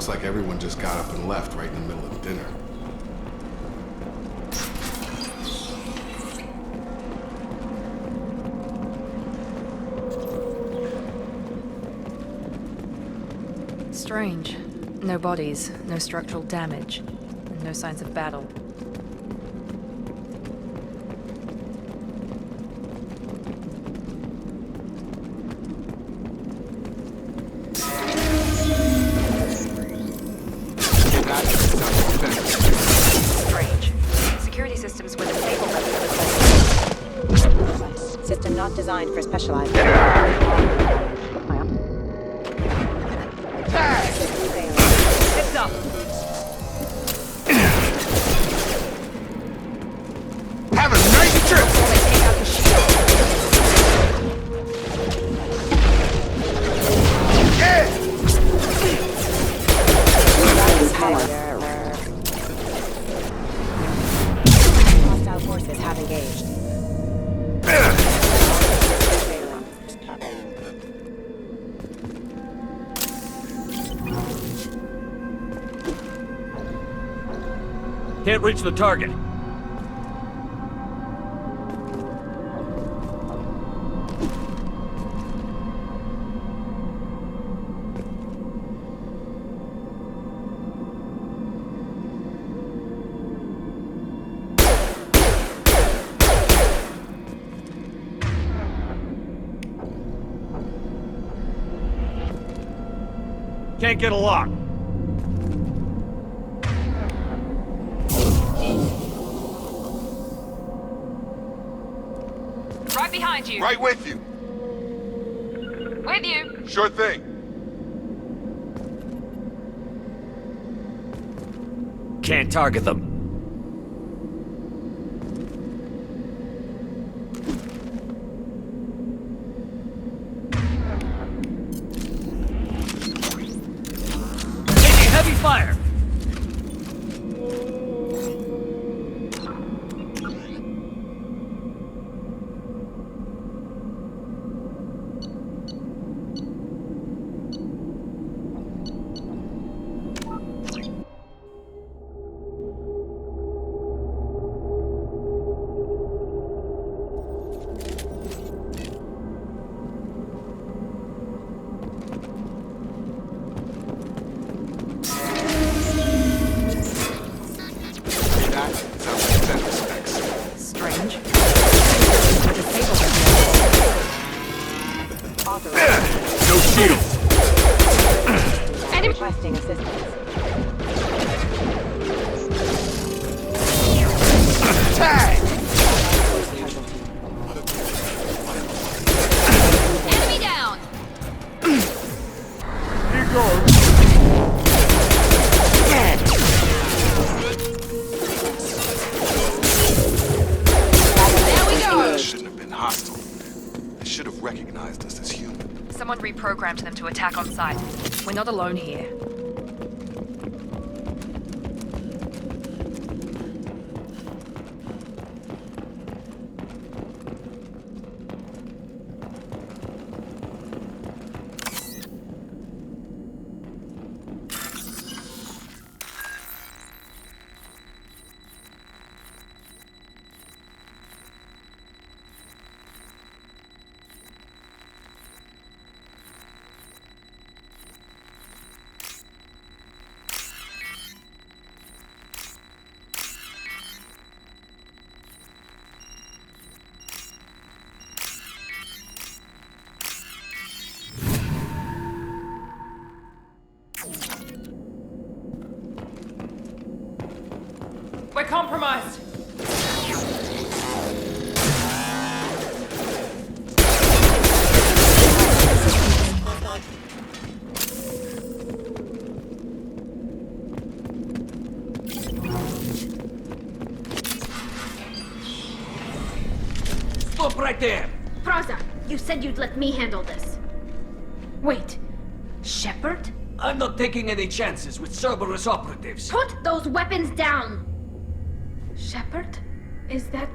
Looks like everyone just got up and left right in the middle of dinner. Strange. No bodies, no structural damage, and no signs of battle. Strange. Security systems were disabled at the System not designed for specialized. Heads up! Have a nice trip! Before they take out the shield. Hostile forces have engaged. Can't reach the target. Can't get a lock. Right behind you. Right with you. With you. Sure thing. Can't target them. Taking heavy fire. Strange. No shield. Requesting assistance. Tag! Enemy down! Here goes. There we go! Shouldn't have been hostile. They should have recognized us as human. Someone reprogrammed them to attack on sight. We're not alone here. We're compromised. Stop right there. Praza, you said you'd let me handle this. Wait, Shepard? I'm not taking any chances with Cerberus operatives. Put those weapons down! Shepard? Is that...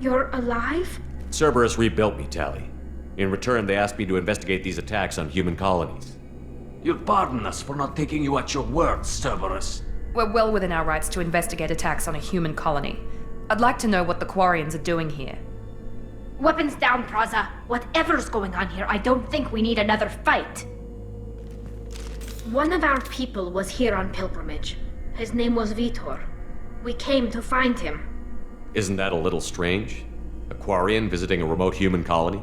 you're alive? Cerberus rebuilt me, Tally. In return, they asked me to investigate these attacks on human colonies. You'll pardon us for not taking you at your word, Cerberus. We're well within our rights to investigate attacks on a human colony. I'd like to know what the Quarians are doing here. Weapons down, Praza. Whatever's going on here, I don't think we need another fight. One of our people was here on pilgrimage. His name was Vitor. We came to find him. Isn't that a little strange? A Quarian visiting a remote human colony?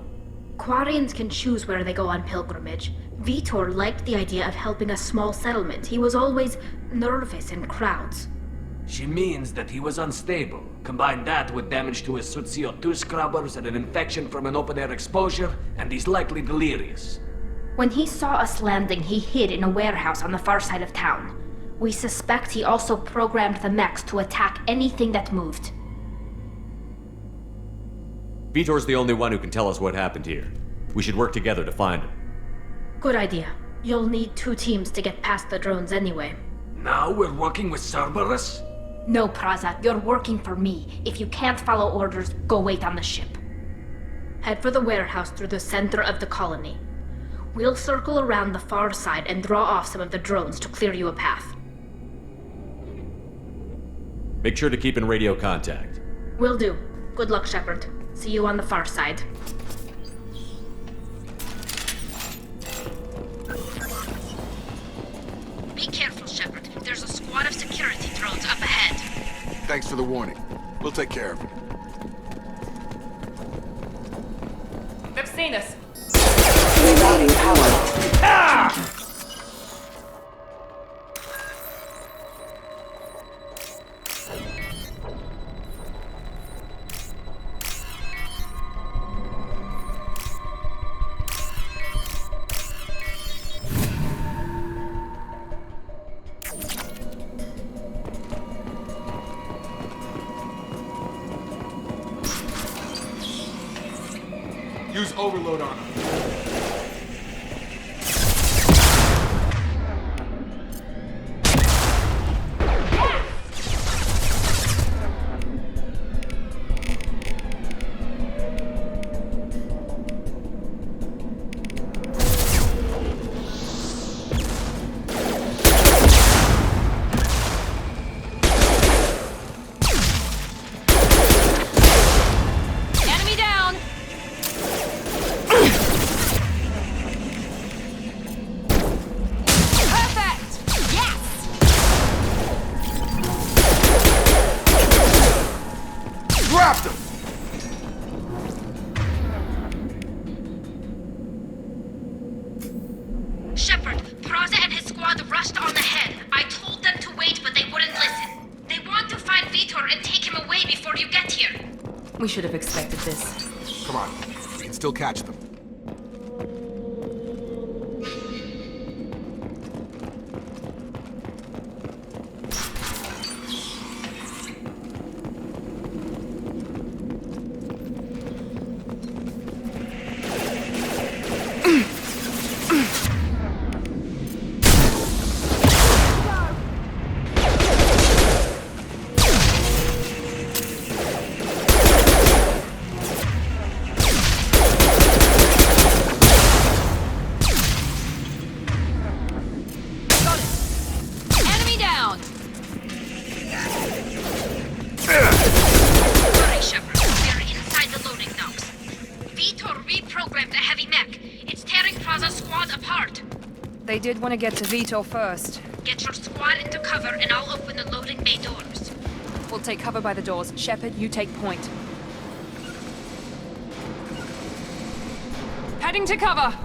Quarians can choose where they go on pilgrimage. Vitor liked the idea of helping a small settlement. He was always nervous in crowds. She means that he was unstable. Combine that with damage to his CO2 scrubbers and an infection from an open-air exposure, and he's likely delirious. When he saw us landing, he hid in a warehouse on the far side of town. We suspect he also programmed the mechs to attack anything that moved. Vitor's the only one who can tell us what happened here. We should work together to find him. Good idea. You'll need 2 teams to get past the drones anyway. Now we're working with Cerberus? No, Praza, you're working for me. If you can't follow orders, go wait on the ship. Head for the warehouse through the center of the colony. We'll circle around the far side and draw off some of the drones to clear you a path. Make sure to keep in radio contact. Will do. Good luck, Shepard. See you on the far side. Be careful, Shepard. There's a squad of security drones up ahead. Thanks for the warning. We'll take care of it. They've seen us. Rerouting power. Use overload on him. Enemy down! Grabbed him! Shepard, Praza and his squad rushed on ahead. I told them to wait, but they wouldn't listen. They want to find Vitor and take him away before you get here. We should have expected this. Come on. We can still catch them. Enemy down! Sorry, Shepard. We're inside the loading docks. Vitor reprogrammed a heavy mech. It's tearing Praza's squad apart. They did want to get to Vitor first. Get your squad into cover and I'll open the loading bay doors. We'll take cover by the doors. Shepard, you take point. Heading to cover!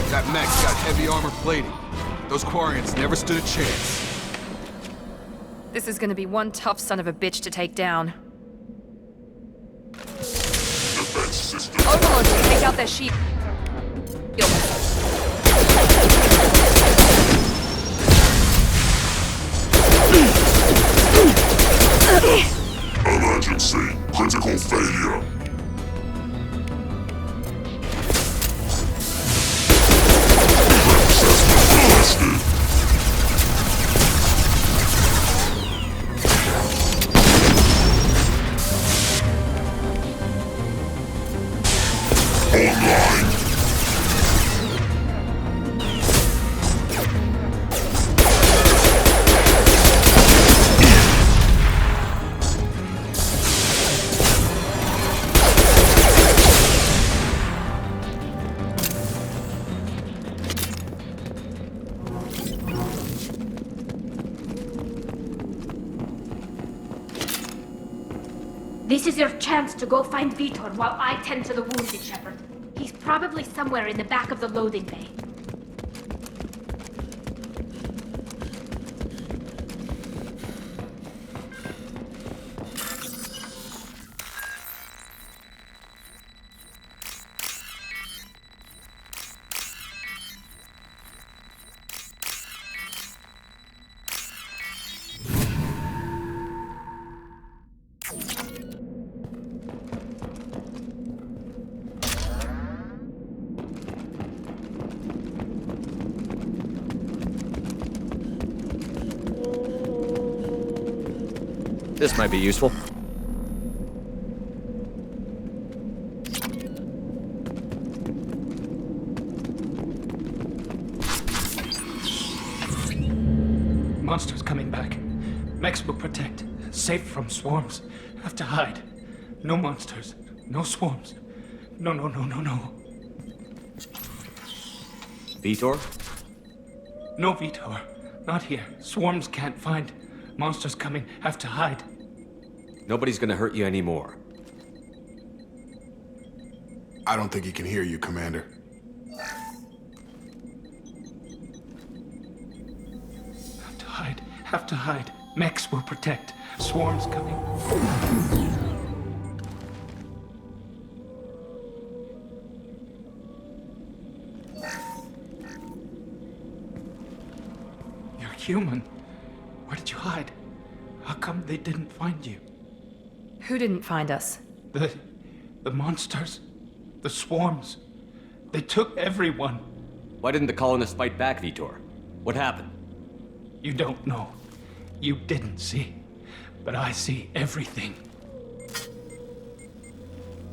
That mech's got heavy armor plating. Those Quarians never stood a chance. This is gonna be one tough son of a bitch to take down. Overlord, take out their shield. Experiencing critical failure. Assessment busted. Online. This is your chance to go find Vitor while I tend to the wounded, Shepard. He's probably somewhere in the back of the loading bay. This might be useful. Monsters coming back. Mechs will protect. Safe from swarms. Have to hide. No monsters. No swarms. No. Vitor? No Vitor. Not here. Swarms can't find. Monsters coming. Have to hide. Nobody's gonna hurt you anymore. I don't think he can hear you, Commander. Have to hide. Have to hide. Mechs will protect. Swarms coming. You're human. Where did you hide? How come they didn't find you? Who didn't find us? The monsters. The swarms. They took everyone. Why didn't the colonists fight back, Vitor? What happened? You don't know. You didn't see. But I see everything.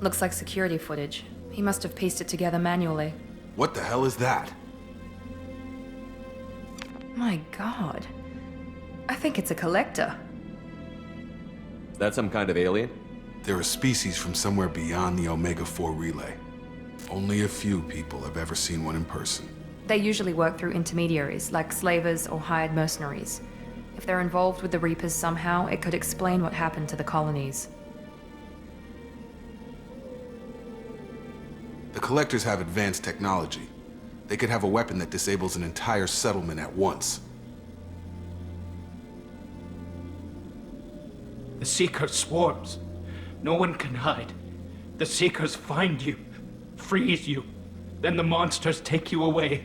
Looks like security footage. He must have pieced it together manually. What the hell is that? My god. I think it's a collector. Is that some kind of alien? They're a species from somewhere beyond the Omega-4 relay. Only a few people have ever seen one in person. They usually work through intermediaries, like slavers or hired mercenaries. If they're involved with the Reapers somehow, it could explain what happened to the colonies. The Collectors have advanced technology. They could have a weapon that disables an entire settlement at once. The Seeker swarms. No one can hide. The Seekers find you, freeze you, then the monsters take you away.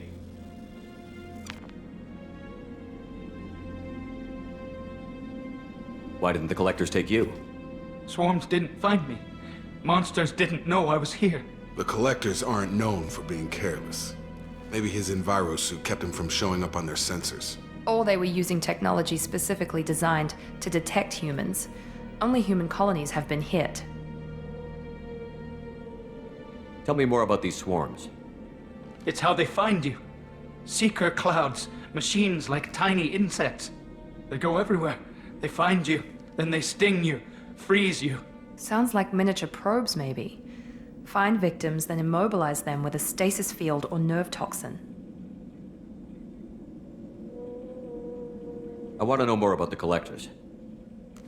Why didn't the collectors take you? Swarms didn't find me. Monsters didn't know I was here. The Collectors aren't known for being careless. Maybe his Enviro suit kept him from showing up on their sensors. Or they were using technology specifically designed to detect humans. Only human colonies have been hit. Tell me more about these swarms. It's how they find you. Seeker clouds, machines like tiny insects. They go everywhere. They find you, then they sting you, freeze you. Sounds like miniature probes, maybe. Find victims, then immobilize them with a stasis field or nerve toxin. I want to know more about the collectors.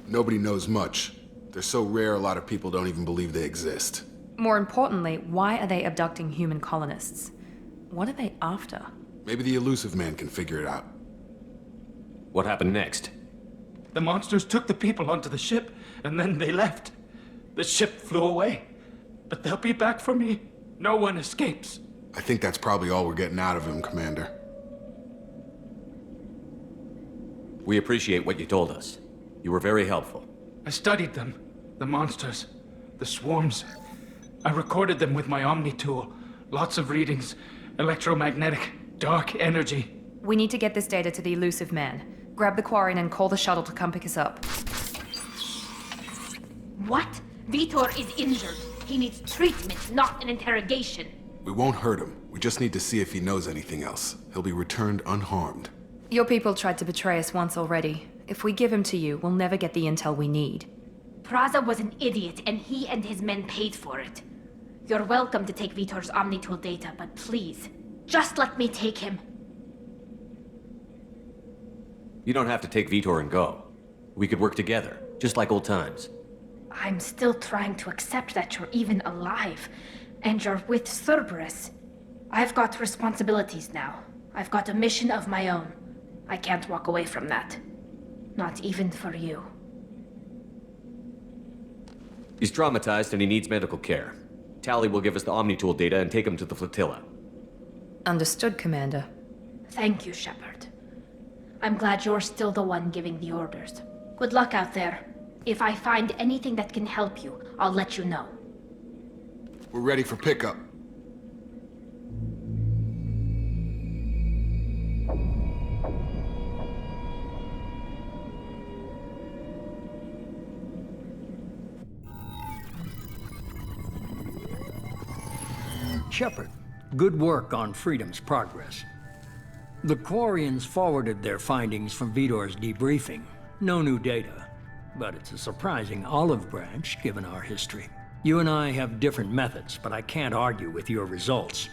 Nobody knows much. They're so rare, a lot of people don't even believe they exist. More importantly, why are they abducting human colonists? What are they after? Maybe the Elusive Man can figure it out. What happened next? The monsters took the people onto the ship, and then they left. The ship flew away. But they'll be back for me. No one escapes. I think that's probably all we're getting out of him, Commander. We appreciate what you told us. You were very helpful. I studied them. The monsters. The swarms. I recorded them with my Omni tool. Lots of readings. Electromagnetic. Dark energy. We need to get this data to the elusive man. Grab the Quarian and call the shuttle to come pick us up. What? Vitor is injured. He needs treatment, not an interrogation. We won't hurt him. We just need to see if he knows anything else. He'll be returned unharmed. Your people tried to betray us once already. If we give him to you, we'll never get the intel we need. Praza was an idiot, and he and his men paid for it. You're welcome to take Vitor's Omnitool data, but please, just let me take him. You don't have to take Vitor and go. We could work together, just like old times. I'm still trying to accept that you're even alive, and you're with Cerberus. I've got responsibilities now. I've got a mission of my own. I can't walk away from that. Not even for you. He's traumatized and he needs medical care. Tally will give us the Omnitool data and take him to the flotilla. Understood, Commander. Thank you, Shepard. I'm glad you're still the one giving the orders. Good luck out there. If I find anything that can help you, I'll let you know. We're ready for pickup. Shepard, good work on Freedom's progress. The Quarians forwarded their findings from Vitor's debriefing. No new data, but it's a surprising olive branch given our history. You and I have different methods, but I can't argue with your results.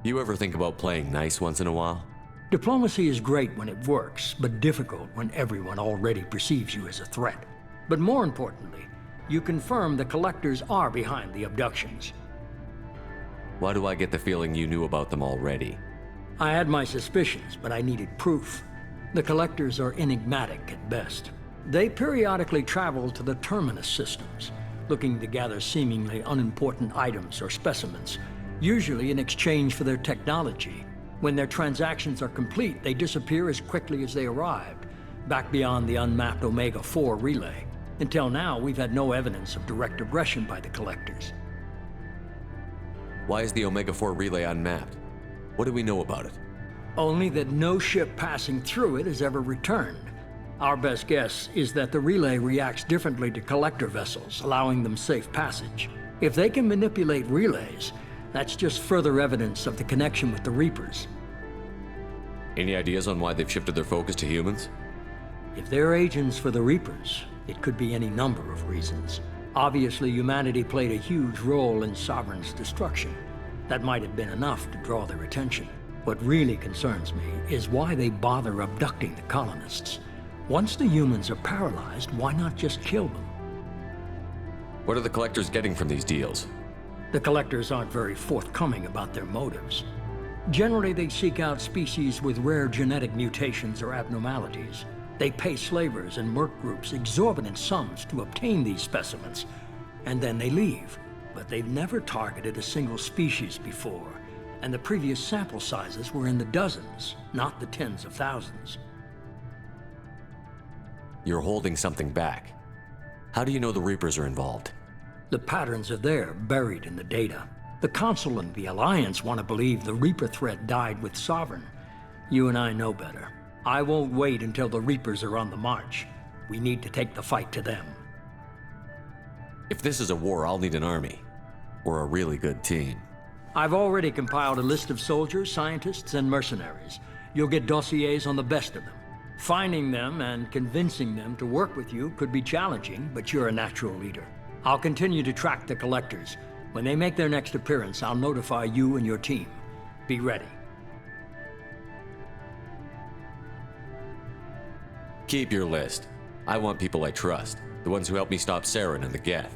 You ever think about playing nice once in a while? Diplomacy is great when it works, but difficult when everyone already perceives you as a threat. But more importantly, you confirm the Collectors are behind the abductions. Why do I get the feeling you knew about them already? I had my suspicions, but I needed proof. The Collectors are enigmatic at best. They periodically travel to the Terminus systems, looking to gather seemingly unimportant items or specimens, usually in exchange for their technology. When their transactions are complete, they disappear as quickly as they arrived, back beyond the unmapped Omega-4 relay. Until now, we've had no evidence of direct aggression by the Collectors. Why is the Omega-4 relay unmapped? What do we know about it? Only that no ship passing through it has ever returned. Our best guess is that the relay reacts differently to Collector vessels, allowing them safe passage. If they can manipulate relays, that's just further evidence of the connection with the Reapers. Any ideas on why they've shifted their focus to humans? If they're agents for the Reapers, it could be any number of reasons. Obviously, humanity played a huge role in Sovereign's destruction. That might have been enough to draw their attention. What really concerns me is why they bother abducting the colonists. Once the humans are paralyzed, why not just kill them? What are the Collectors getting from these deals? The Collectors aren't very forthcoming about their motives. Generally, they seek out species with rare genetic mutations or abnormalities. They pay slavers and merc groups exorbitant sums to obtain these specimens, and then they leave. But they've never targeted a single species before, and the previous sample sizes were in the dozens, not the tens of thousands. You're holding something back. How do you know the Reapers are involved? The patterns are there, buried in the data. The Council and the Alliance want to believe the Reaper threat died with Sovereign. You and I know better. I won't wait until the Reapers are on the march. We need to take the fight to them. If this is a war, I'll need an army. Or a really good team. I've already compiled a list of soldiers, scientists, and mercenaries. You'll get dossiers on the best of them. Finding them and convincing them to work with you could be challenging, but you're a natural leader. I'll continue to track the Collectors. When they make their next appearance, I'll notify you and your team. Be ready. Keep your list. I want people I trust. The ones who helped me stop Saren and the Geth.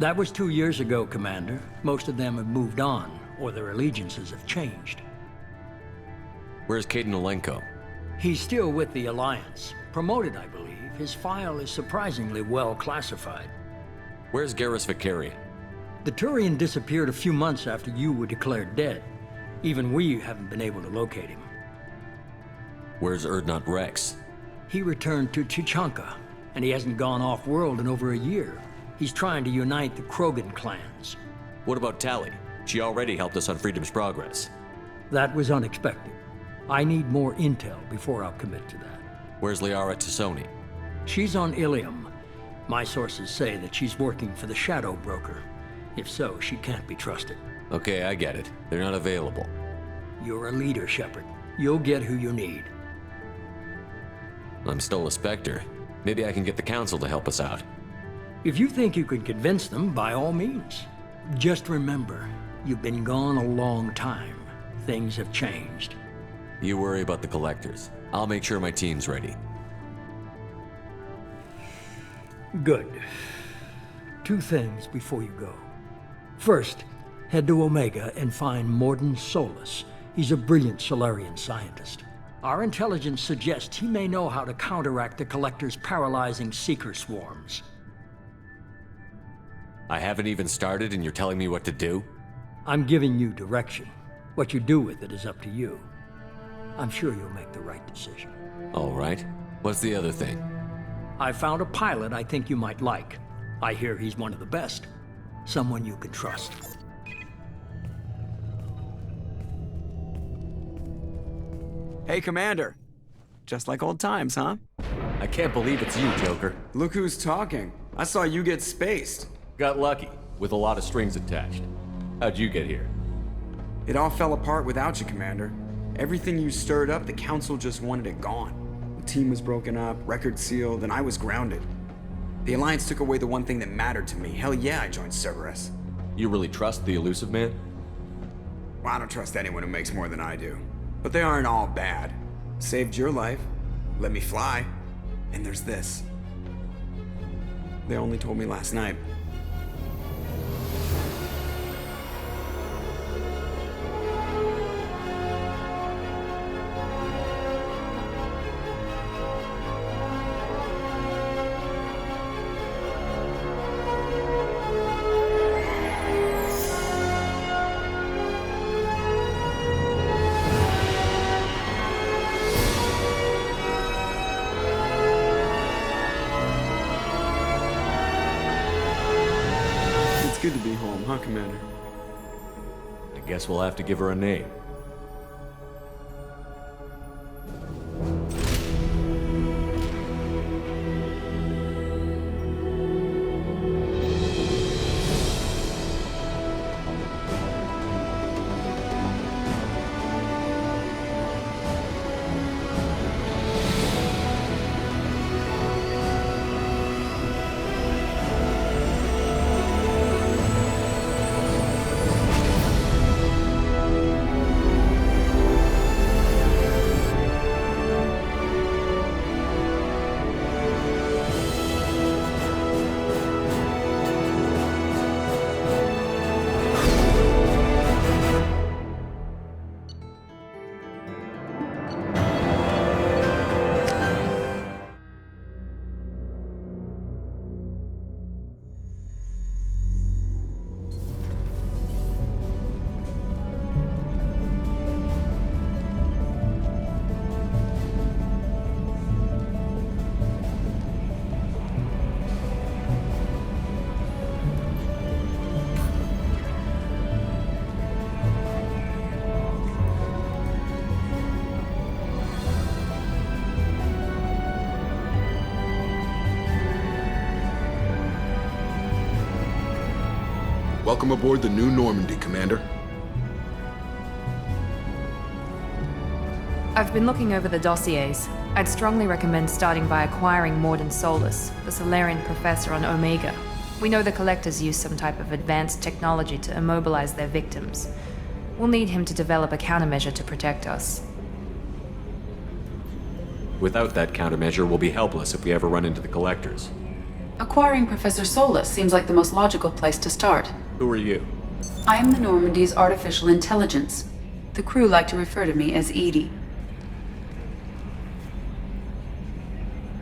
That was 2 years ago, Commander. Most of them have moved on, or their allegiances have changed. Where's Caden Olenko? He's still with the Alliance. Promoted, I believe. His file is surprisingly well classified. Where's Garrus Vicari? The Turian disappeared a few months after you were declared dead. Even we haven't been able to locate him. Where's Urdnot Rex? He returned to Chichanka. and he hasn't gone off-world in over a year. He's trying to unite the Krogan clans. What about Tali? She already helped us on Freedom's Progress. That was unexpected. I need more intel before I'll commit to that. Where's Liara Tassoni? She's on Ilium. My sources say that she's working for the Shadow Broker. If so, she can't be trusted. Okay, I get it. They're not available. You're a leader, Shepard. You'll get who you need. I'm still a Spectre. Maybe I can get the Council to help us out. If you think you can convince them, by all means. Just remember, you've been gone a long time. Things have changed. You worry about the Collectors. I'll make sure my team's ready. Good. 2 things before you go. First, head to Omega and find Mordin Solus. He's a brilliant Solarian scientist. Our intelligence suggests he may know how to counteract the Collector's paralyzing Seeker swarms. I haven't even started and you're telling me what to do? I'm giving you direction. What you do with it is up to you. I'm sure you'll make the right decision. All right. What's the other thing? I found a pilot I think you might like. I hear he's one of the best. Someone you can trust. Hey, Commander. Just like old times, huh? I can't believe it's you, Joker. Look who's talking. I saw you get spaced. Got lucky, with a lot of strings attached. How'd you get here? It all fell apart without you, Commander. Everything you stirred up, the Council just wanted it gone. The team was broken up, record sealed, and I was grounded. The Alliance took away the one thing that mattered to me. Hell yeah, I joined Cerberus. You really trust the Elusive Man? Well, I don't trust anyone who makes more than I do. But they aren't all bad. Saved your life, let me fly, and there's this. They only told me last night. Good to be home, huh, Commander? I guess we'll have to give her a name. Welcome aboard the New Normandy, Commander. I've been looking over the dossiers. I'd strongly recommend starting by acquiring Mordin Solus, the Solarian professor on Omega. We know the Collectors use some type of advanced technology to immobilize their victims. We'll need him to develop a countermeasure to protect us. Without that countermeasure, we'll be helpless if we ever run into the Collectors. Acquiring Professor Solus seems like the most logical place to start. Who are you? I am the Normandy's artificial intelligence. The crew like to refer to me as Edie.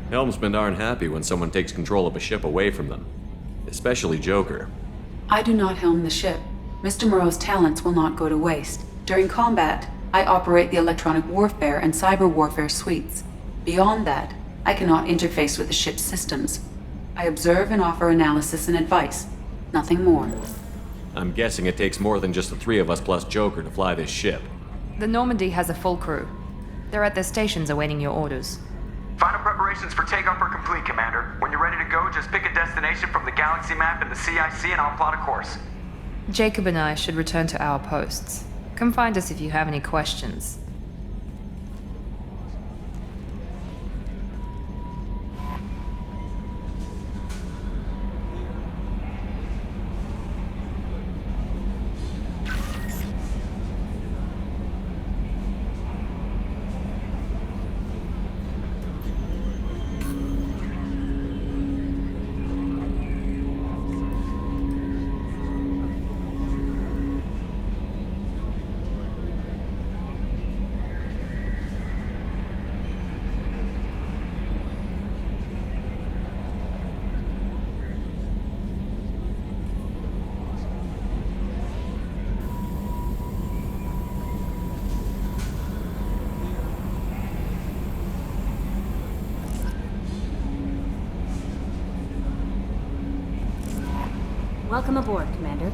Helmsmen aren't happy when someone takes control of a ship away from them. Especially Joker. I do not helm the ship. Mr. Moreau's talents will not go to waste. During combat, I operate the electronic warfare and cyber warfare suites. Beyond that, I cannot interface with the ship's systems. I observe and offer analysis and advice. Nothing more. I'm guessing it takes more than just the three of us plus Joker to fly this ship. The Normandy has a full crew. They're at their stations awaiting your orders. Final preparations for takeoff are complete, Commander. When you're ready to go, just pick a destination from the galaxy map in the CIC and I'll plot a course. Jacob and I should return to our posts. Come find us if you have any questions. Welcome aboard, Commander.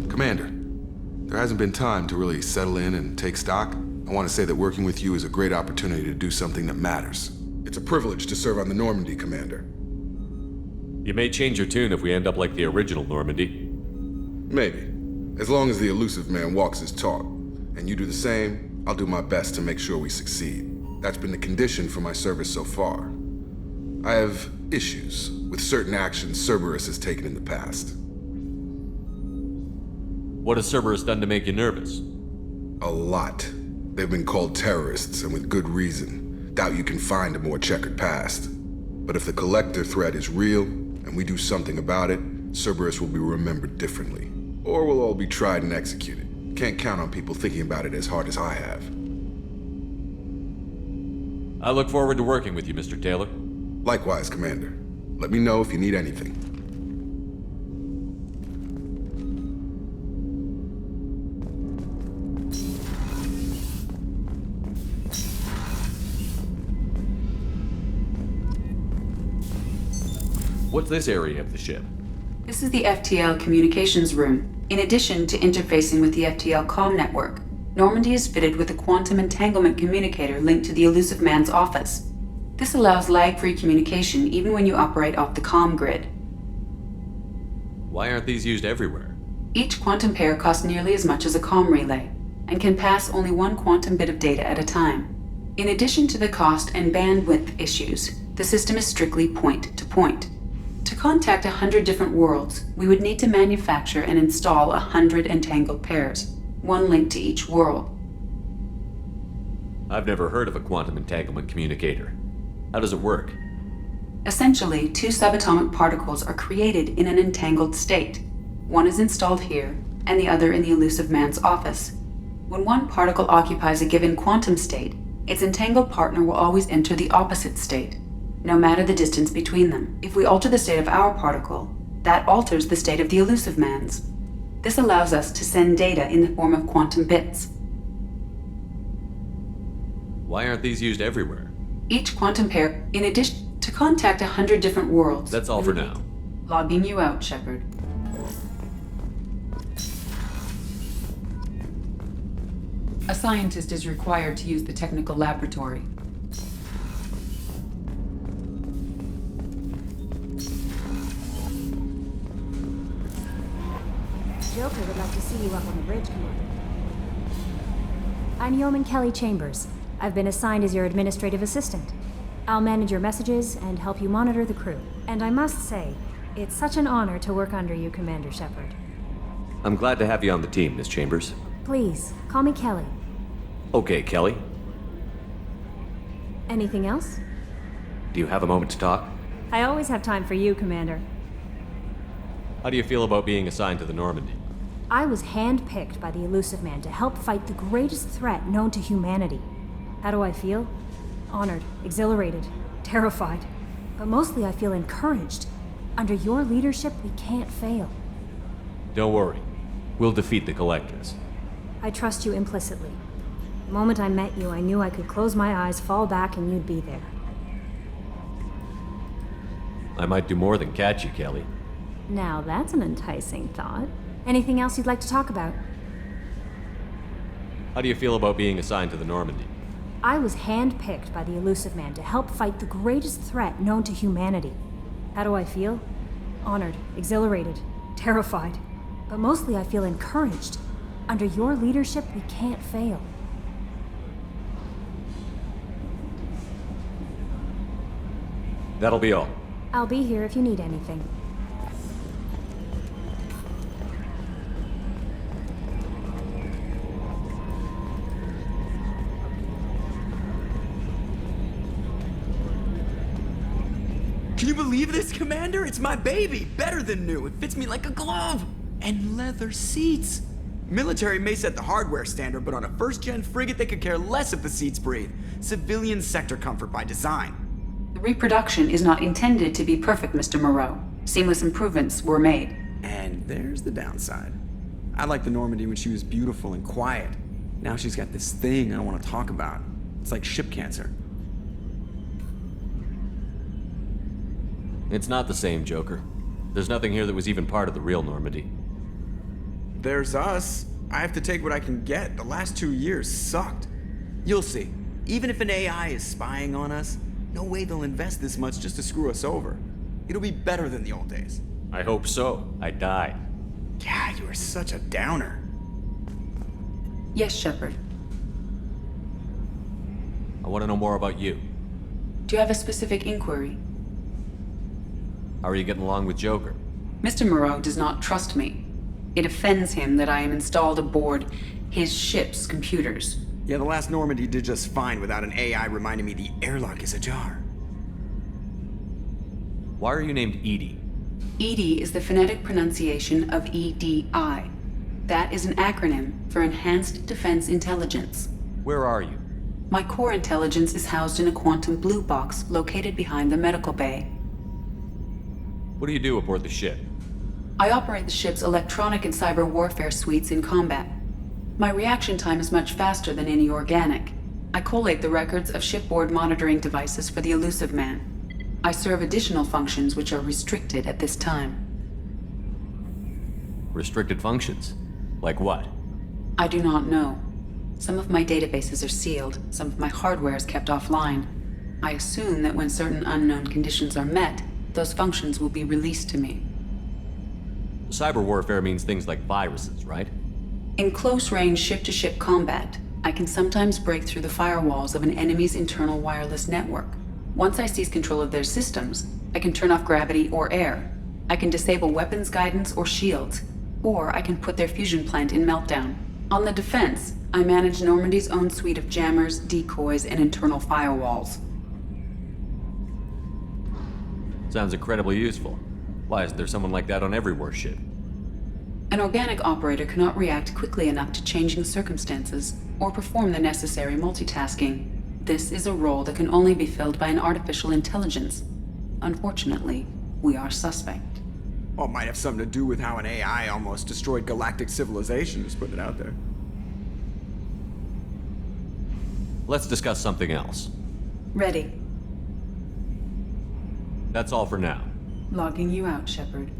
Commander, there hasn't been time to really settle in and take stock. I want to say that working with you is a great opportunity to do something that matters. It's a privilege to serve on the Normandy, Commander. You may change your tune if we end up like the original Normandy. Maybe. As long as the elusive man walks his talk, and you do the same, I'll do my best to make sure we succeed. That's been the condition for my service so far. I have issues with certain actions Cerberus has taken in the past. What has Cerberus done to make you nervous? A lot. They've been called terrorists, and with good reason. Doubt you can find a more checkered past. But if the Collector threat is real, and we do something about it, Cerberus will be remembered differently. Or we'll all be tried and executed. Can't count on people thinking about it as hard as I have. I look forward to working with you, Mr. Taylor. Likewise, Commander. Let me know if you need anything. What's this area of the ship? This is the FTL communications room. In addition to interfacing with the FTL comm network, Normandy is fitted with a quantum entanglement communicator linked to the elusive man's office. This allows lag-free communication even when you operate off the comm grid. Why aren't these used everywhere? Each quantum pair costs nearly as much as a comm relay, and can pass only one quantum bit of data at a time. In addition to the cost and bandwidth issues, the system is strictly point-to-point. To contact 100 different worlds, we would need to manufacture and install 100 entangled pairs, one linked to each world. I've never heard of a quantum entanglement communicator. How does it work? Essentially, two subatomic particles are created in an entangled state. One is installed here, and the other in the elusive man's office. When one particle occupies a given quantum state, its entangled partner will always enter the opposite state, no matter the distance between them. If we alter the state of our particle, that alters the state of the elusive man's. This allows us to send data in the form of quantum bits. Why aren't these used everywhere? Each quantum pair, in addition to contact 100 different worlds. That's all for now. Logging you out, Shepard. A scientist is required to use the technical laboratory. Joker would like to see you up on the bridge, Commander. I'm Yeoman Kelly Chambers. I've been assigned as your administrative assistant. I'll manage your messages and help you monitor the crew. And I must say, it's such an honor to work under you, Commander Shepard. I'm glad to have you on the team, Miss Chambers. Please, call me Kelly. Okay, Kelly. Anything else? Do you have a moment to talk? I always have time for you, Commander. How do you feel about being assigned to the Normandy? I was handpicked by the Elusive Man to help fight the greatest threat known to humanity. How do I feel? Honored, exhilarated, terrified. But mostly I feel encouraged. Under your leadership, we can't fail. Don't worry. We'll defeat the Collectors. I trust you implicitly. The moment I met you, I knew I could close my eyes, fall back, and you'd be there. I might do more than catch you, Kelly. Now that's an enticing thought. Anything else you'd like to talk about? How do you feel about being assigned to the Normandy? I was handpicked by the Elusive Man to help fight the greatest threat known to humanity. How do I feel? Honored, exhilarated, terrified. But mostly I feel encouraged. Under your leadership, we can't fail. That'll be all. I'll be here if you need anything. Can you believe this, Commander? It's my baby! Better than new. It fits me like a glove! And leather seats! Military may set the hardware standard, but on a first-gen frigate, they could care less if the seats breathe. Civilian sector comfort by design. The reproduction is not intended to be perfect, Mr. Moreau. Seamless improvements were made. And there's the downside. I liked the Normandy when she was beautiful and quiet. Now she's got this thing I don't want to talk about. It's like ship cancer. It's not the same, Joker. There's nothing here that was even part of the real Normandy. There's us. I have to take what I can get. The last 2 years sucked. You'll see. Even if an AI is spying on us, no way they'll invest this much just to screw us over. It'll be better than the old days. I hope so. I died. God, you are such a downer. Yes, Shepard. I want to know more about you. Do you have a specific inquiry? How are you getting along with Joker? Mr. Moreau does not trust me. It offends him that I am installed aboard his ship's computers. Yeah, the last Normandy did just fine without an AI reminding me the airlock is ajar. Why are you named Edie? EDI is the phonetic pronunciation of EDI. That is an acronym for Enhanced Defense Intelligence. Where are you? My core intelligence is housed in a quantum blue box located behind the medical bay. What do you do aboard the ship? I operate the ship's electronic and cyber warfare suites in combat. My reaction time is much faster than any organic. I collate the records of shipboard monitoring devices for the Elusive Man. I serve additional functions which are restricted at this time. Restricted functions? Like what? I do not know. Some of my databases are sealed, some of my hardware is kept offline. I assume that when certain unknown conditions are met, those functions will be released to me. Cyber warfare means things like viruses, right? In close-range ship-to-ship combat, I can sometimes break through the firewalls of an enemy's internal wireless network. Once I seize control of their systems, I can turn off gravity or air. I can disable weapons guidance or shields, or I can put their fusion plant in meltdown. On the defense, I manage Normandy's own suite of jammers, decoys, and internal firewalls. Sounds incredibly useful. Why isn't there someone like that on every warship? An organic operator cannot react quickly enough to changing circumstances or perform the necessary multitasking. This is a role that can only be filled by an artificial intelligence. Unfortunately, we are suspect. Well, it might have something to do with how an AI almost destroyed galactic civilization, just putting it out there. Let's discuss something else. Ready. That's all for now. Logging you out, Shepard.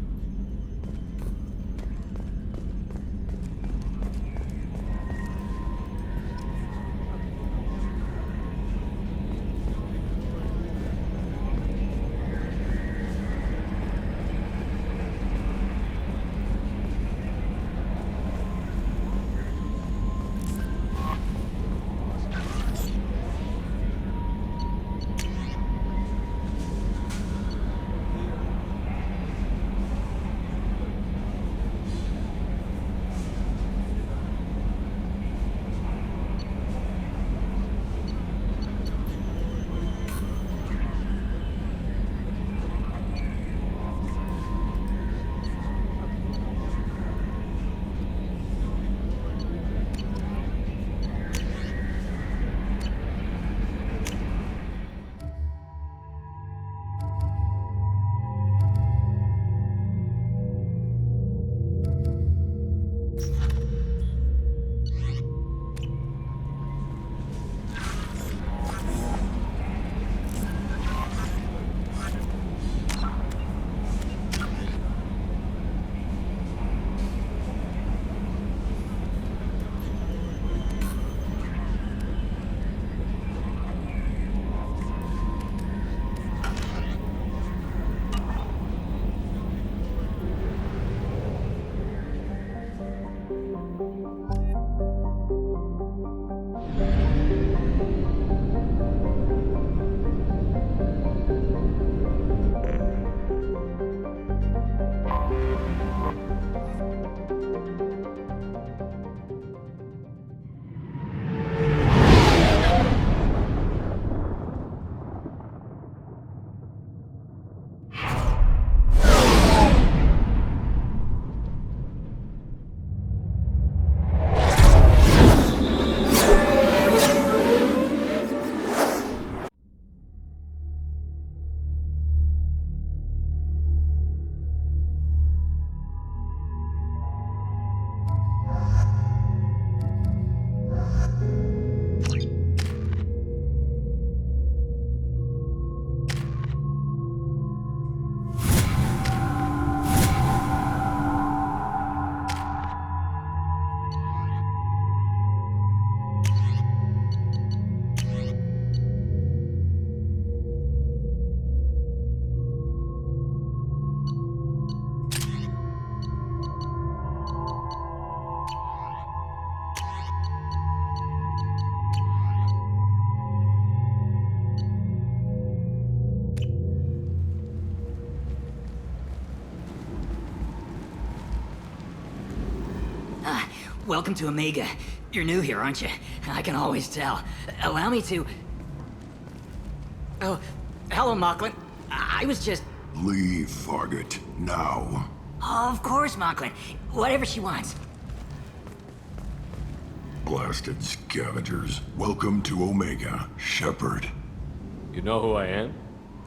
welcome to Omega. You're new here, aren't you? I can always tell. Allow me to... Oh, hello, Mocklin. I was just... Leave, Fargate. Now. Of course, Mocklin. Whatever she wants. Blasted scavengers. Welcome to Omega, Shepard. You know who I am?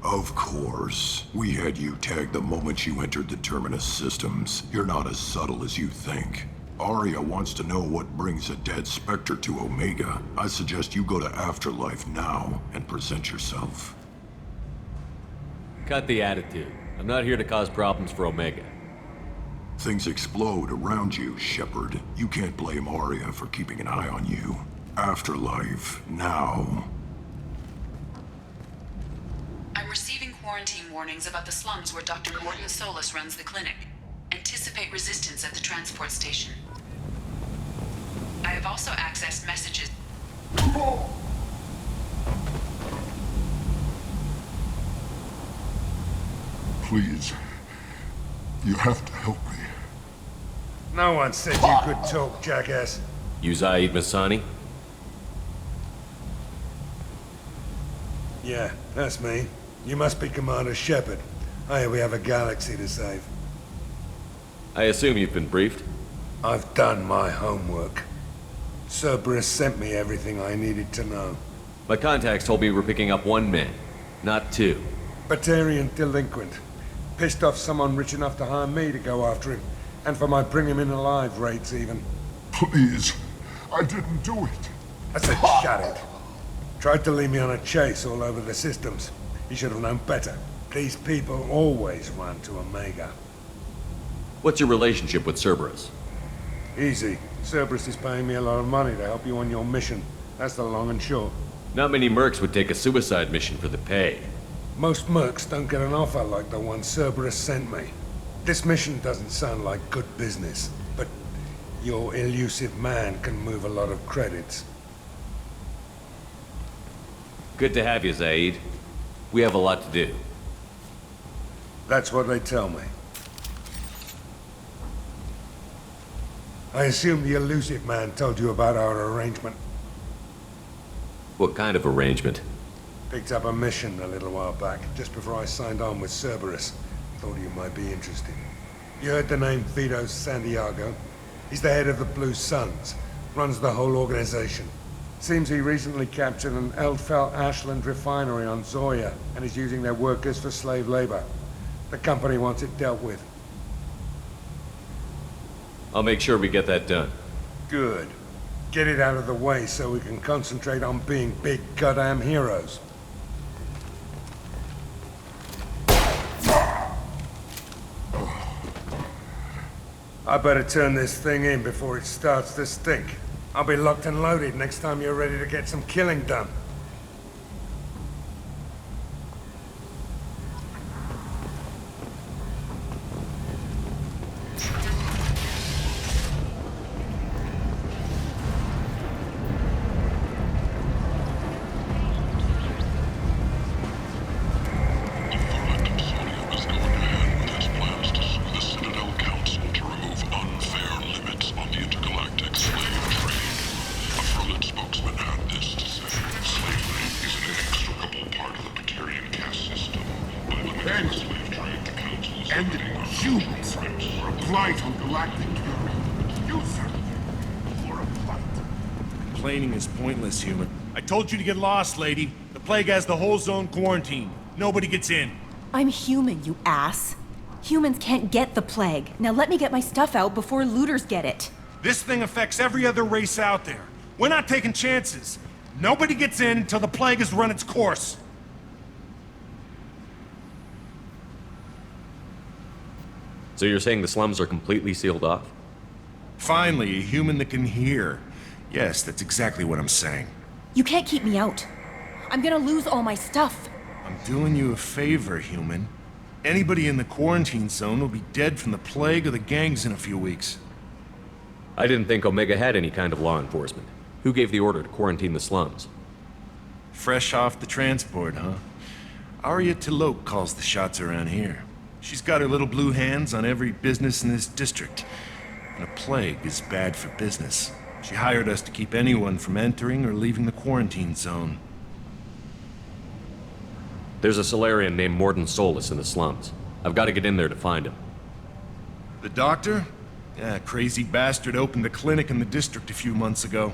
Of course. We had you tagged the moment you entered the Terminus systems. You're not as subtle as you think. Arya wants to know what brings a dead Spectre to Omega. I suggest you go to Afterlife now and present yourself. Cut the attitude. I'm not here to cause problems for Omega. Things explode around you, Shepard. You can't blame Arya for keeping an eye on you. Afterlife, now. I'm receiving quarantine warnings about the slums where Dr. Morton Solus runs the clinic. Anticipate resistance at the transport station. I have also accessed messages. Please. You have to help me. No one said you could talk, jackass. You Zaid Masani? Yeah, that's me. You must be Commander Shepard. I hear we have a galaxy to save. I assume you've been briefed? I've done my homework. Cerberus sent me everything I needed to know. My contacts told me we're picking up one man, not two. Batarian delinquent. Pissed off someone rich enough to hire me to go after him. And for my bring him in alive rates even. Please. I didn't do it. I said shut it. Tried to lead me on a chase all over the systems. He should have known better. These people always run to Omega. What's your relationship with Cerberus? Easy. Cerberus is paying me a lot of money to help you on your mission. That's the long and short. Not many mercs would take a suicide mission for the pay. Most mercs don't get an offer like the one Cerberus sent me. This mission doesn't sound like good business, but your elusive man can move a lot of credits. Good to have you, Zaid. We have a lot to do. That's what they tell me. I assume the elusive man told you about our arrangement. What kind of arrangement? Picked up a mission a little while back, just before I signed on with Cerberus. Thought you might be interested. You heard the name Vito Santiago? He's the head of the Blue Suns, runs the whole organization. Seems he recently captured an Eldfell Ashland refinery on Zoya and is using their workers for slave labor. The company wants it dealt with. I'll make sure we get that done. Good. Get it out of the way so we can concentrate on being big goddamn heroes. I better turn this thing in before it starts to stink. I'll be locked and loaded next time you're ready to get some killing done. And humans are a blight on galactic user for a blight. Complaining is pointless, human. I told you to get lost, lady. The plague has the whole zone quarantined. Nobody gets in. I'm human, you ass. Humans can't get the plague. Now let me get my stuff out before looters get it. This thing affects every other race out there. We're not taking chances. Nobody gets in until the plague has run its course. So you're saying the slums are completely sealed off? Finally, a human that can hear. Yes, that's exactly what I'm saying. You can't keep me out. I'm gonna lose all my stuff. I'm doing you a favor, human. Anybody in the quarantine zone will be dead from the plague or the gangs in a few weeks. I didn't think Omega had any kind of law enforcement. Who gave the order to quarantine the slums? Fresh off the transport, huh? Arya Tilok calls the shots around here. She's got her little blue hands on every business in this district. and a plague is bad for business. She hired us to keep anyone from entering or leaving the quarantine zone. There's a Solarian named Morden Solus in the slums. I've got to get in there to find him. The doctor? Yeah, crazy bastard opened a clinic in the district a few months ago.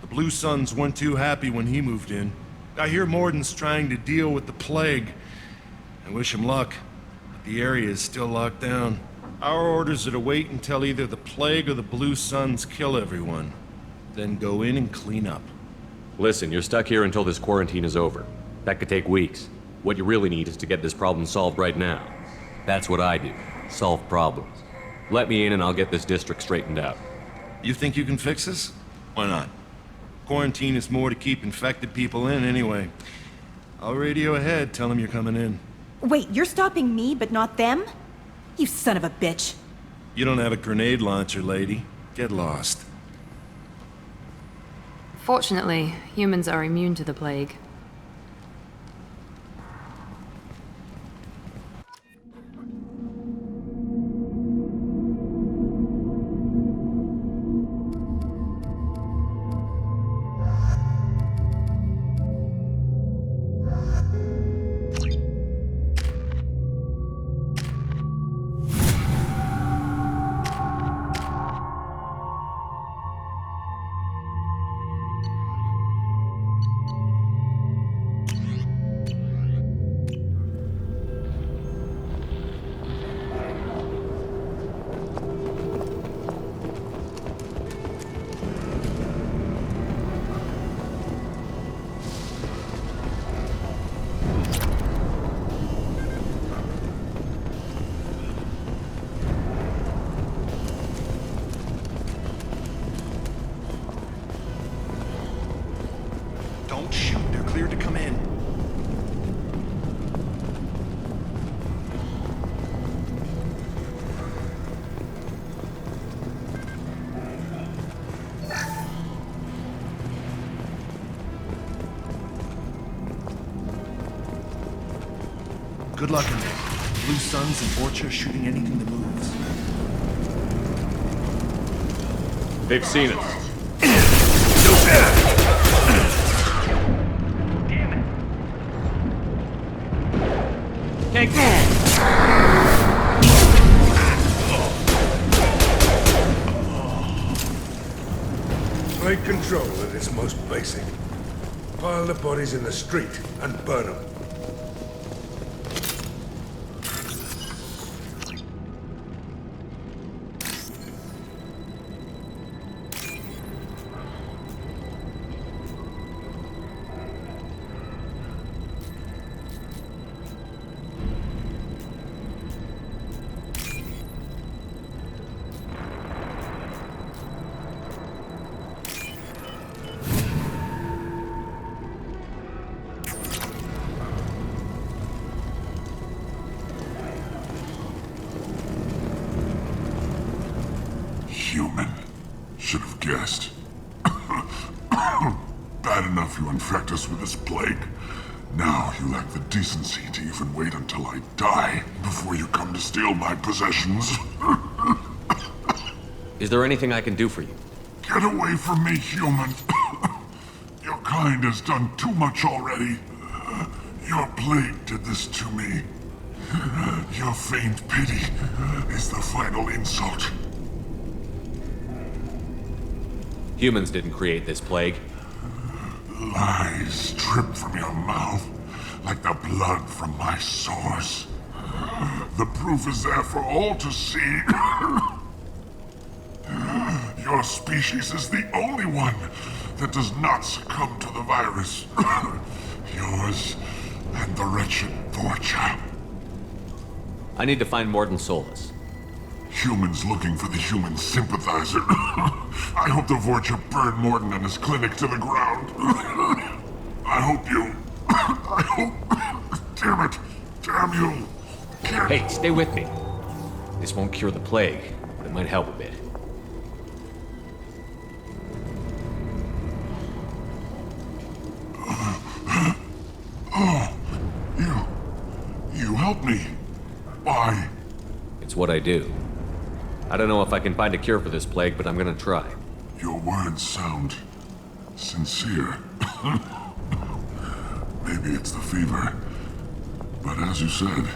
The Blue Suns weren't too happy when he moved in. I hear Morden's trying to deal with the plague. I wish him luck, but the area is still locked down. Our orders are to wait until either the plague or the Blue Suns kill everyone. Then go in and clean up. Listen, you're stuck here until this quarantine is over. That could take weeks. What you really need is to get this problem solved right now. That's what I do. Solve problems. Let me in and I'll get this district straightened out. You think you can fix this? Why not? Quarantine is more to keep infected people in anyway. I'll radio ahead, tell them you're coming in. Wait, you're stopping me, but not them? You son of a bitch. You don't have a grenade launcher, lady. Get lost. Fortunately, humans are immune to the plague. Don't shoot, they're cleared to come in. Good luck in there. Blue Suns and Orcha shooting anything that moves. They've seen us. Take Take control at its most basic. Pile the bodies in the street and burn them. Human. Should have guessed. Bad enough you infect us with this plague. Now you lack the decency to even wait until I die before you come to steal my possessions. Is there anything I can do for you? Get away from me, human. Your kind has done too much already. Your plague did this to me. Your feigned pity is the final insult. Humans didn't create this plague. Lies drip from your mouth like the blood from my sores. The proof is there for all to see. Your species is the only one that does not succumb to the virus. Yours and the wretched Vorcha. I need to find Morden Solus. Humans looking for the human sympathizer. I hope the Vorcha burned Morden and his clinic to the ground. I hope you... I hope... Damn it. Damn you. Hey, stay with me. This won't cure the plague, but it might help a bit. Oh, you helped me. Why? It's what I do. I don't know if I can find a cure for this plague, but I'm gonna try. Your words sound sincere. Maybe it's the fever. But as you said,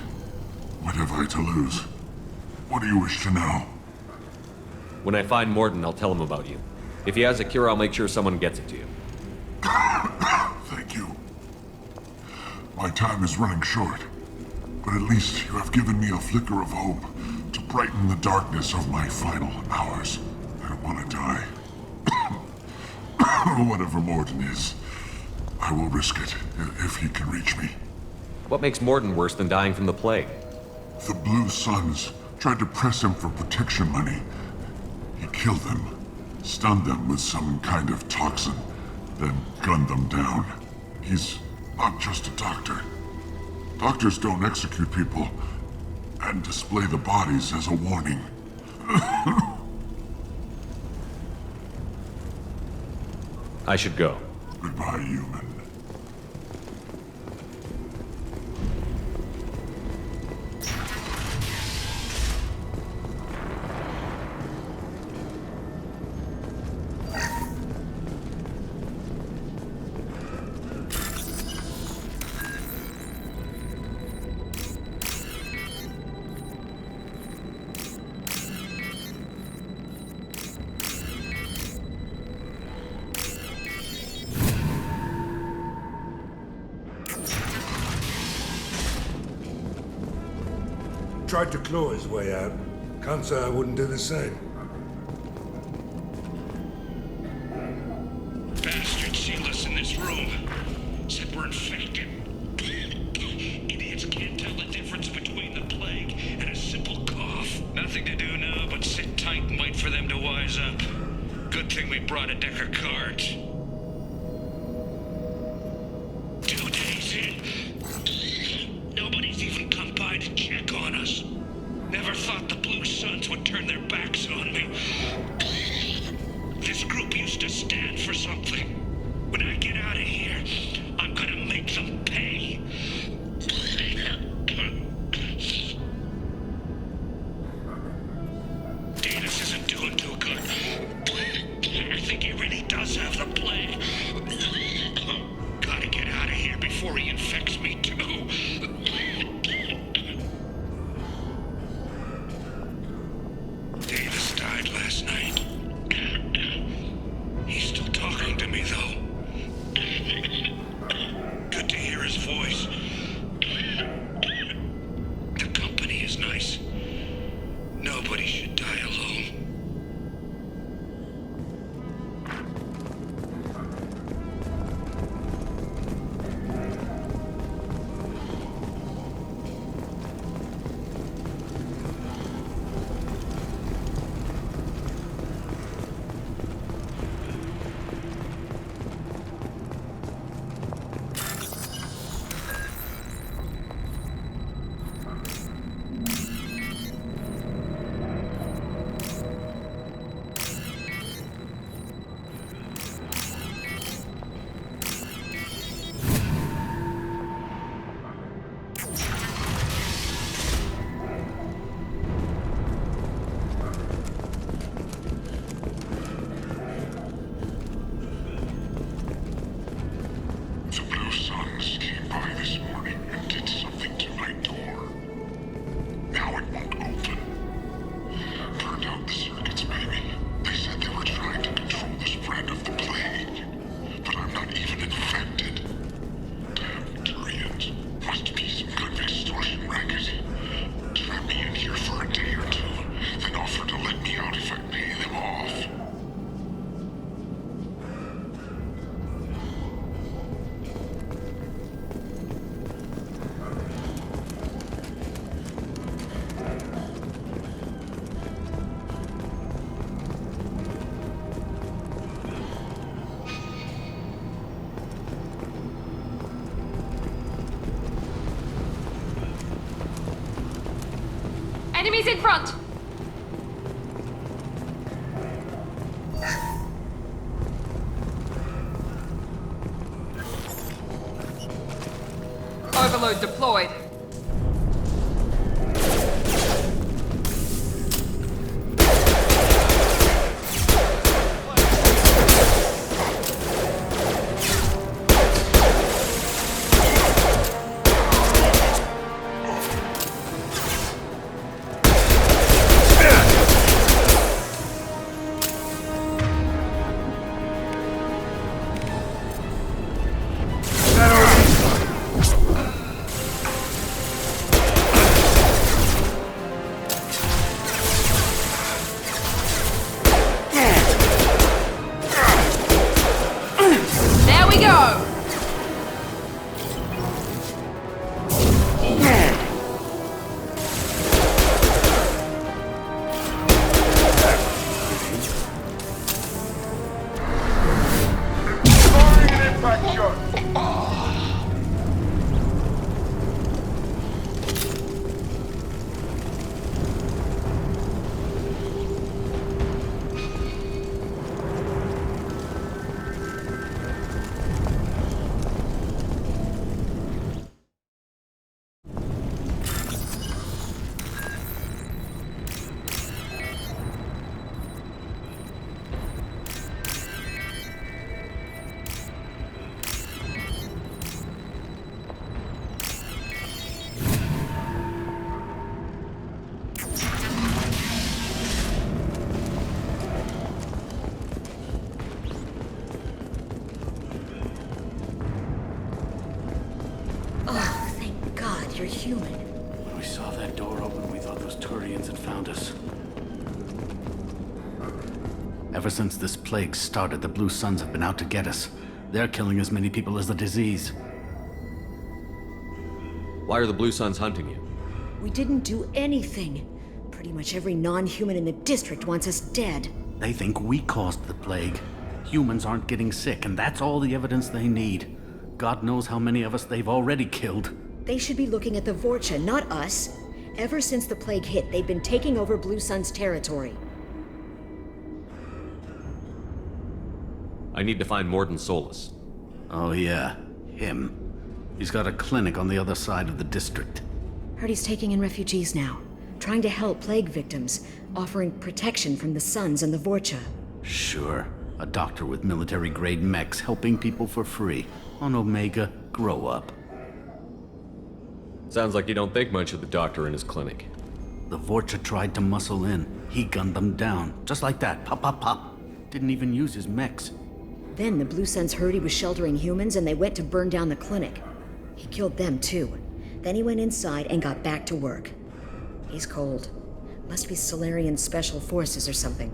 what have I to lose? What do you wish to know? When I find Morden, I'll tell him about you. If he has a cure, I'll make sure someone gets it to you. Thank you. My time is running short, but at least you have given me a flicker of hope to brighten the darkness of my final hours. I don't want to die. Whatever Morden is, I will risk it if he can reach me. What makes Morden worse than dying from the plague? The Blue Suns tried to press him for protection money. He killed them, stunned them with some kind of toxin, then gunned them down. He's not just a doctor. Doctors don't execute people and display the bodies as a warning. I should go. Goodbye, human. Tried to claw his way out. Can't say I wouldn't do the same. Bastard sealed us in this room. Said we're infected. Idiots can't tell the difference between the plague and a simple cough. Nothing to do now but sit tight and wait for them to wise up. Good thing we brought a deck of cards. 2 days in. Nobody's even come by to check on us. Never thought the Blue Suns would turn their backs on me. This group used to stand for something. When I get out of here, I'm gonna make them pay. Danis isn't doing too good. I think he really does have the plague. Gotta get out of here before he infects me too. Davis died last night. He's still talking to me, though. Good to hear his voice. The company is nice. Nobody should die alone. Enemies in front! Overload deployed. human. When we saw that door open, we thought those Turians had found us. Ever since this plague started, the Blue Suns have been out to get us. They're killing as many people as the disease. Why are the Blue Suns hunting you? We didn't do anything. Pretty much every non-human in the district wants us dead. They think we caused the plague. Humans aren't getting sick, and that's all the evidence they need. God knows how many of us they've already killed. They should be looking at the Vorcha, not us. Ever since the plague hit, they've been taking over Blue Sun's territory. I need to find Morden Solus. Oh yeah, him. He's got a clinic on the other side of the district. Heard he's taking in refugees now, trying to help plague victims, offering protection from the Suns and the Vorcha. Sure. A doctor with military-grade mechs helping people for free. On Omega, grow up. Sounds like you don't think much of the doctor in his clinic. The Vorcha tried to muscle in. He gunned them down. Just like that. Pop, pop, pop. Didn't even use his mechs. Then the Blue Suns heard he was sheltering humans and they went to burn down the clinic. He killed them too. Then he went inside and got back to work. He's cold. Must be Solarian Special Forces or something.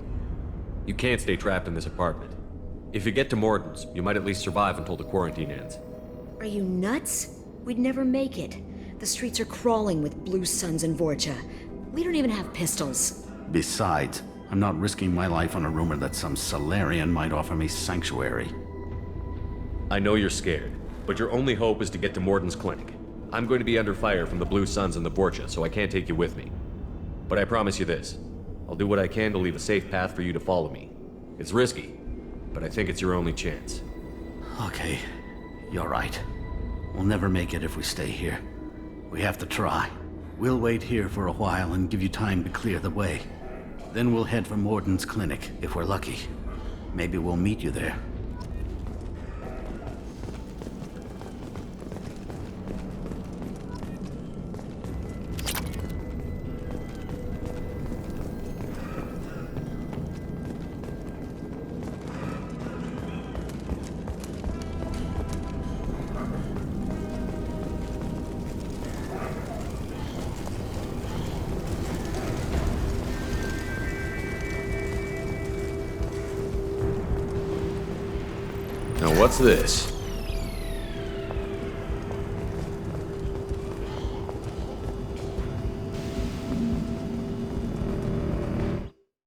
You can't stay trapped in this apartment. If you get to Morden's, you might at least survive until the quarantine ends. Are you nuts? We'd never make it. The streets are crawling with Blue Suns and Vorcha. We don't even have pistols. Besides, I'm not risking my life on a rumor that some Solarian might offer me sanctuary. I know you're scared, but your only hope is to get to Morden's clinic. I'm going to be under fire from the Blue Suns and the Vorcha, so I can't take you with me. But I promise you this. I'll do what I can to leave a safe path for you to follow me. It's risky, but I think it's your only chance. Okay, you're right. We'll never make it if we stay here. We have to try. We'll wait here for a while and give you time to clear the way. Then we'll head for Morden's clinic, if we're lucky. Maybe we'll meet you there. Now what's this?